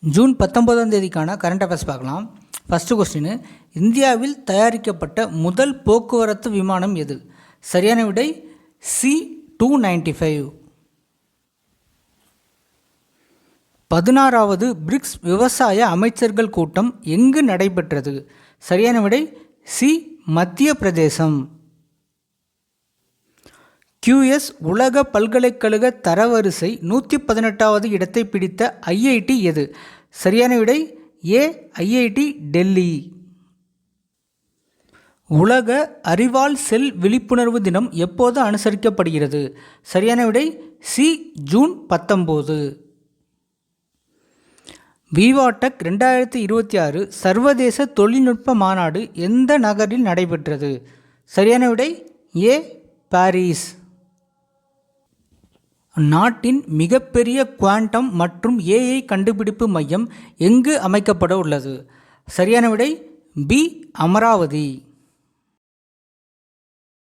June 19ஆம் தேதிக்கான current affairs பார்க்கலாம். First question, இந்தியாவில் தயாரிக்கப்பட்ட முதல் போக்குவரத்து விமானம் எது? சரியான விடை C-295. 16வது பிரிக்ஸ் விவசாய அமைச்சர்கள் கூட்டம் எங்கு நடைபெற்றது? சரியான விடை சி, மத்திய பிரதேசம். QS உலக பல்கலைக்கழக தரவரிசை 118வது இடத்தை பிடித்த IIT எது? சரியான விடை ஏ, IIT டெல்லி. உலக அறிவால் செல் விழிப்புணர்வு தினம் எப்போது அனுசரிக்கப்படுகிறது? சரியான விடை சி, ஜூன் 19. விவாடெக் 2026 சர்வதேச தொழில்நுட்ப மாநாடு எந்த நகரில் நடைபெற்றது? சரியான விடை ஏ, பாரிஸ். நாட்டின் மிகப்பெரிய குவாண்டம் மற்றும் AI கண்டுபிடிப்பு மையம் எங்கு அமைக்கப்பட உள்ளது? சரியான விடை பி, அமராவதி.